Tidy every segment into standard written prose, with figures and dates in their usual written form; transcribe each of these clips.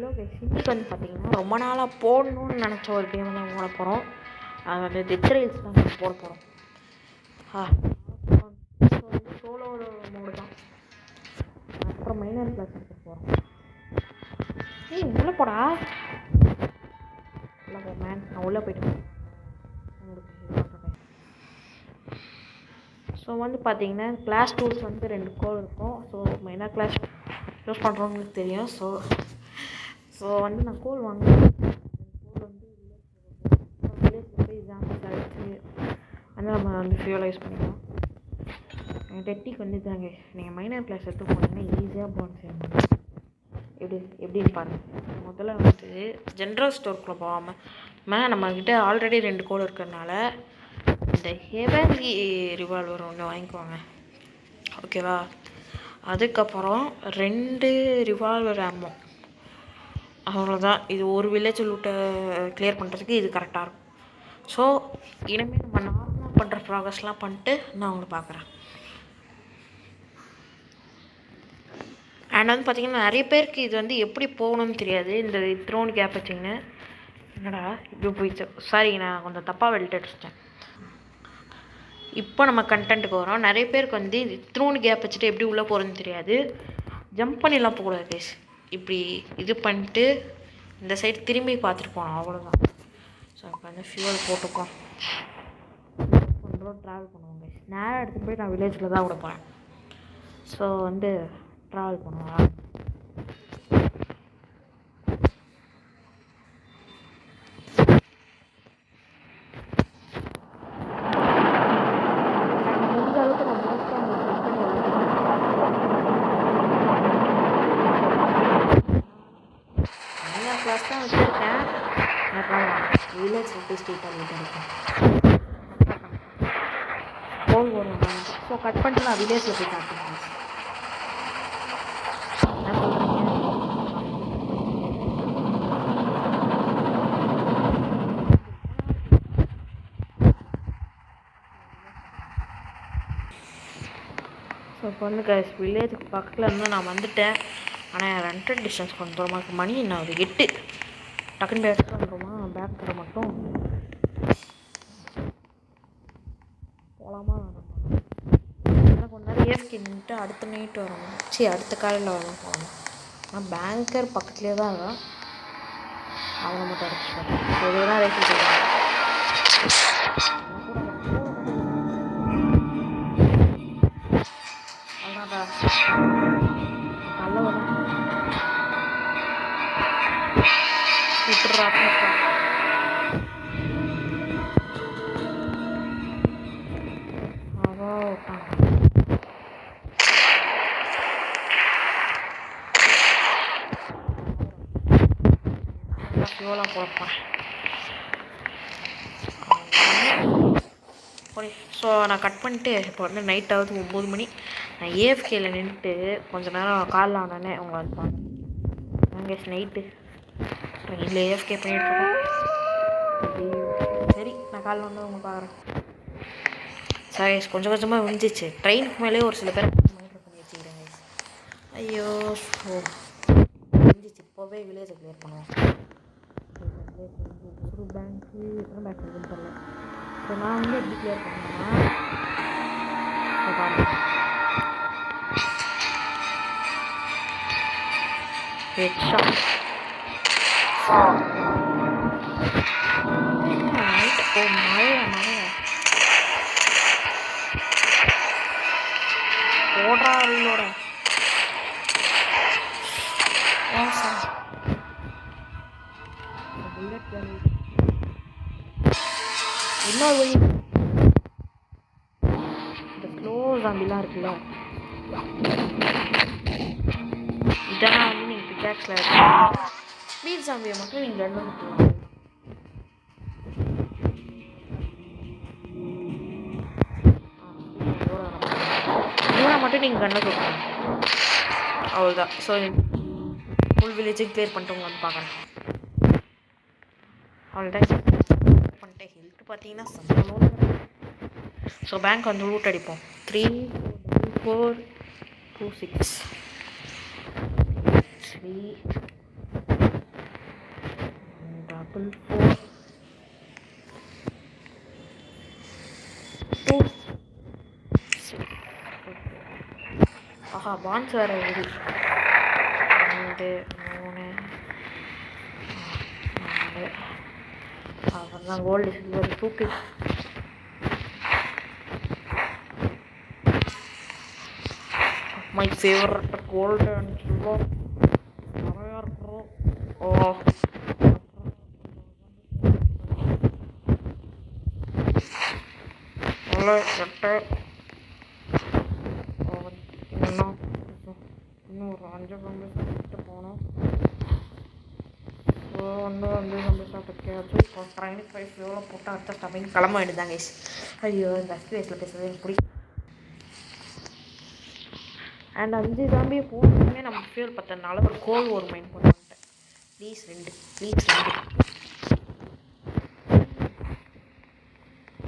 Hello guys, இன்னைக்கு வந்து பார்த்தீங்கன்னா ரொம்ப நாளாக போடணும்னு நினச்ச ஒரு கேம் தான் போட போகிறோம். அது வந்து டெத் ரேஸ் தான் போட போகிறோம். ஸோ வந்து சோலோ மோடு தான். அப்புறம் மைனர் கிளாஸ் எடுத்து போகிறோம். உள்ளே போடா, உள்ளே போ மேன். நான் உள்ளே போய்ட்டு ஸோ வந்து பார்த்தீங்கன்னா கிளாஸ் டூல்ஸ் வந்து 2 கோல் இருக்கும். ஸோ மைனர் கிளாஸ் யூஸ் பண்ணுறவங்களுக்கு தெரியும். ஸோ வந்து நான் கோல் வாங்குவேன். கோல் வந்து வில்லேஜில் போய் ஜாம்பஸ் அடிச்சு வந்து நம்ம வந்து ஃபியூலாக யூஸ் பண்ணிக்கலாம். டெக்னிக் வந்து தாங்க, நீங்கள் மைனர் கிளாஸ் எடுத்து போனீங்கன்னா ஈஸியாக போன் செய்யணும். எப்படின்னு பாருங்கள். முதல்ல வந்து ஜென்ரல் ஸ்டோருக்குள்ளே போகாமல் நம்மக்கிட்ட ஆல்ரெடி 2 கோல் இருக்கிறதுனால இந்த ஹெவன்லி ரிவால்வர் ஒன்று வாங்கிக்குவாங்க, ஓகேவா? அதுக்கப்புறம் 2 ரிவால்வர் ஆமோ, அவ்வளோதான். இது ஒரு வில்லேஜ் லூட்டை கிளியர் பண்ணுறதுக்கு இது கரெக்டாக இருக்கும். ஸோ இனிமேல் நம்ம நார்மலாக பண்ணுற ப்ராக்ரஸ்லாம் பண்ணிட்டு நான் உங்களை பார்க்குறேன். அண்ட் வந்து பார்த்திங்கன்னா நிறைய பேருக்கு இது வந்து எப்படி போகணும்னு தெரியாது. இந்த த்ரோன் கேப் வச்சிங்கன்னு என்னடா இப்படி போயிடுச்சு, சாரி நான் கொஞ்சம் தப்பாக வெல்ட் அடிச்சிட்டேன். இப்போ நம்ம கண்டென்ட்டுக்கு வரோம். நிறைய பேருக்கு வந்து த்ரோன் கேப் வச்சுட்டு எப்படி உள்ளே போகிறதுன்னு தெரியாது. ஜம்ப் பண்ணிலாம் போகக்கூடாது கேஸ். இப்படி இது பண்ணிட்டு இந்த சைடு திரும்பி பார்த்துட்டு போனோம், அவ்வளோதான். ஸோ இப்போ வந்து ஃபியூவல் போட்டுக்கோம், ட்ராவல் பண்ணுவோம் கேஸ். நேராக எடுத்துகிட்டு போய் நான் வில்லேஜில் தான் விட போகிறேன். ஸோ வந்து ட்ராவல் பண்ணுவோம். கிளாஸ் தான் வச்சுருக்கேன். வில்லேஜ் போய் ஸ்ட்ரீட்டாக வீட்டு இருக்கேன். கோல் வரும். ஸோ கட் பண்ணிட்டு நான் வில்லேஜில் போய் காட்டுறேன். என்ன சொல்கிறீங்க? ஸோ இப்போ வந்து கைஸ் வில்லேஜுக்கு பக்கத்தில் இருந்து நான் வந்துட்டேன். ஆனால் ரெண்டட் டிஸ்டன்ஸ் கொஞ்சம் தூரமாக இருக்குது. மணி நான் ஒரு 8 டக்குன்னு போய் எடுத்துகிட்டு வந்துடுமா? பேக் தர மட்டும் போகலாமா? எனக்கு கொஞ்ச நேரம் ஏஃப்கே நின்றுட்டு அடுத்த நைட்டு வரணும். அடுத்த காலையில் வரணும் போகணும். ஆனால் பேங்கர் பக்கத்துலேயே தான் இருக்கும். அவனை மட்டும் அடிச்சுட்டேன். இதுதான் ரேட்டு போடுவாங்க. நல்ல வரும் விட்டுறா. ஃபியூலாம் போடப்பேன். ஸோ நான் கட் பண்ணிட்டு இப்போ வந்து நைட் ஆகுது 9 மணி. நான் ஏஎஃப்கேயில் நின்றுட்டு கொஞ்சம் நேரம் காலில் ஆனோடனே உங்களை வந்து பார்க்குறேன். நாங்கள் நைட்டு ட்ரெயினில் ஏஎஃப்கே பண்ணிகிட்ருக்கோம். சரி, நான் காலில் வந்து உங்களை பார்க்குறேன். சாரி, கொஞ்சம் கொஞ்சமாக விழுந்துச்சு. ட்ரெயினுக்கு மேலே ஒரு சில பேர் மைண்ட் பண்ணி வச்சுக்கிறேங்க. ஐயோ, ஸோ விழுந்துச்சு. இப்போவே வில்லேஜை கிளியர் பண்ணுவோம். ஒரு பேங்க்கு எத்தனை பேங்க் இருக்குன்னு தெரியல. ஸோ நான் வந்து எப்படி கிளியர் பண்ணேன்னா போடுறா அவளோட இன்னொரு வழி. இந்த ஸ்லோ ஜாம்பிலாம் இருக்குல்ல, இதெல்லாம் வந்து நீங்கள் பிக்காக்ஸில் ஸ்பீட் ஜாம்பியை மட்டும் நீங்கள் ரெண்டு போகலாம். இவனை மட்டும் நீங்கள் கண்ணை கொடுக்கணும், அவ்வளோதான். ஸோ ஃபுல் வில்லேஜுக்கு கிளியர் பண்ணிட்டு உங்களை வந்து பார்க்குறேன். அவ்வளோதான் பண்ணிட்டேன். ஹெல்த் பார்த்தீங்கன்னா சம்பளம். ஸோ பேங்க் வந்து லூட் அடிப்போம். 3 4 2 6 3 ஆப்பிள் 4 2 ஆஹா பான்ஸ் வேறு இது 2 3 4 அப்புறம் கோல்டு சில்வர் தூக்கு my favourite gold and silver நிறையா இருக்கிறோம். நல்ல கட்டை இன்னும் ஒரு 5 கம்பெனி போனோம். ஸோ வந்து கம்பெனி பற்றியாச்சு. இப்போ ட்ரைனிங் ப்ரைஸ் எவ்வளோ போட்டால் அடுத்த ஸ்டாப்பிங் கிளம்ப வேண்டியதாங்க. ஐயோ இந்த எக்ஸ்பிரஸில் பேசுறது எனக்கு பிடிக்கும். அண்ட் 5 ஜாம்பியை போனதுமே நம்ம ஃபியூல் பற்றதுனால ஒரு கோல் ஒரு மைண்ட் பண்ண மாட்டேன். ப்ளீஸ் 2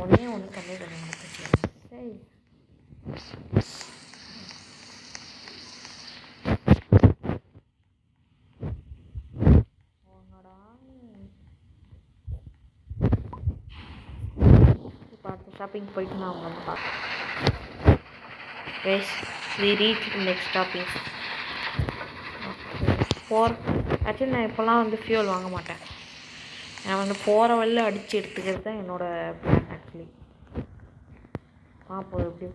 ஒன்றே ஒன்று கம்மி பண்ணி முடிச்சு. சரி இப்போ அடுத்த ஷாப்பிங் போயிட்டு நான் அவங்க வந்து பார்ப்பேன். Guys, we reached the next stopping. Actually நான் இப்போலாம் வந்து ஃபியூல் வாங்க மாட்டேன். நான் வந்து போகிற வழியில் அடித்து எடுத்துக்கிறது தான் என்னோடய பிளான். ஆக்சுவலி பார்ப்போம் எப்படி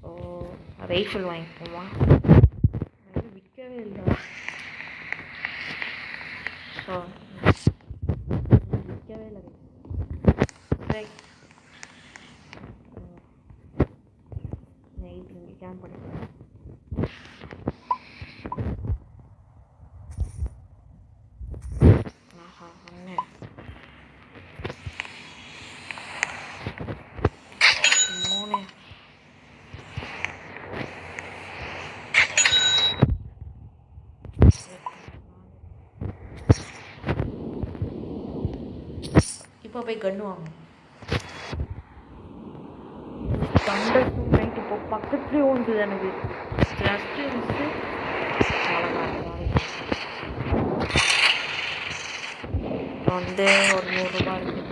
ஓ ரைஃபிள் வாங்கிப்போமா? விற்கவே இல்லை. ஸோ விற்கவே இல்லை. நைட் இங்கே கேம்ப் பண்ணிக்கலாம். இப்போ போய் கன்று வாங்கணும். தண்டர் நைட் இப்போ பக்கத்துலேயே ஒன்று எனக்கு ஜஸ்ட்டு மிஸ்ஸு. இப்போ வந்து ஒரு 100 ரூபா இருக்குது.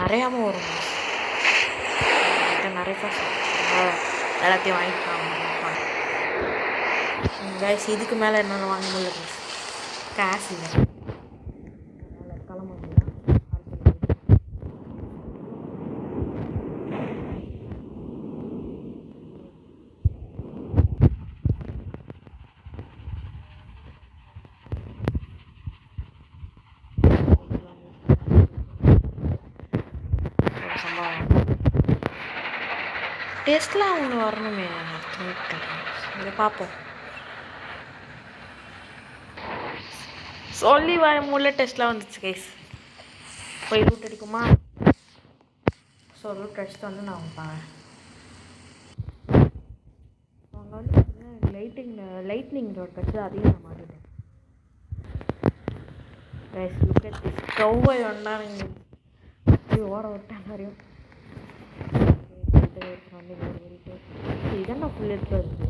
நிறையாமல் வரும். நிறைய காசு எல்லாத்தையும் வாங்கிக்கலாம். கைஸ் இதுக்கு மேலே என்னென்ன வாங்க முடியல. காசு இல்லை. கிளம்ப டெஸ்ட்லாம் ஒன்று வரணுமே. இதை பார்ப்போம். சொல்லி வர முடியல. டெஸ்ட்லாம் வந்துச்சு கைஸ். போய் ரூட் அடிக்குமா? ஸோ ரூட் அடிச்சுட்டு வந்து நான் பார்ப்பேன். அவங்க வந்து பார்த்தீங்கன்னா லைட்னிங் ரோட் வச்சு அதையும் நான் மாட்டிட்டேன். கைஸ் லுக் அட் திஸ் கவ்வை ஒன்றானுங்க ஓட விட்டேன் நிறையும். இதான் நான் ஃபுல் எடுத்து வருது.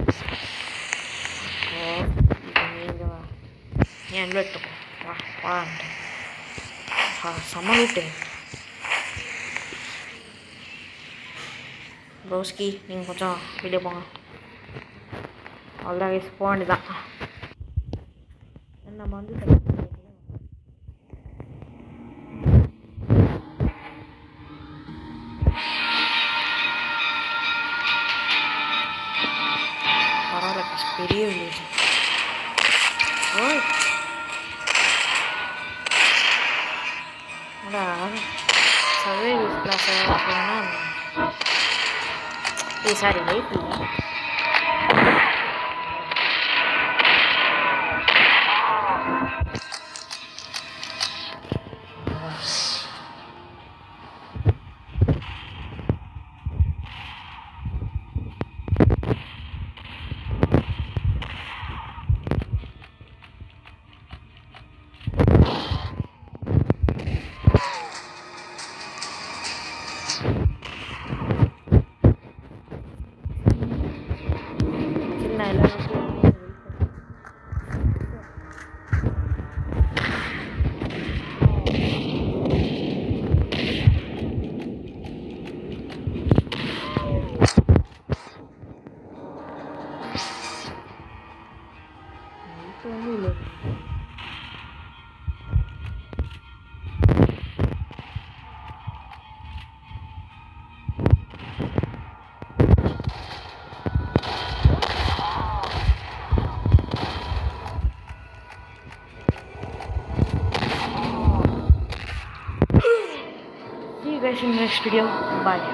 நீங்கள் வா நீ அங்கே எடுத்துக்கோ. வா வான்ட்டு சமாளிட்டு ரோஸ்கி நீங்கள் கொஞ்சம் வெளியே போங்க. அவ்வளோதான் கைஸ் போக வேண்டியதான். நம்ம வந்து பெரிய வில்லேஜ். ஓய் சர்வே கிளாஸ் அப்படின்னா சாரி லைட் இல்லை. நான் எல்லாரும் வந்து இல்லை guys in the next video. Bye.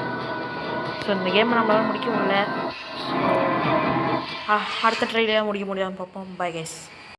So இந்த கேமை நம்மளால் முடிக்க முடியல. அடுத்த ட்ரைலையாக முடிக்க முடியாமல் பார்ப்போம். Bye guys.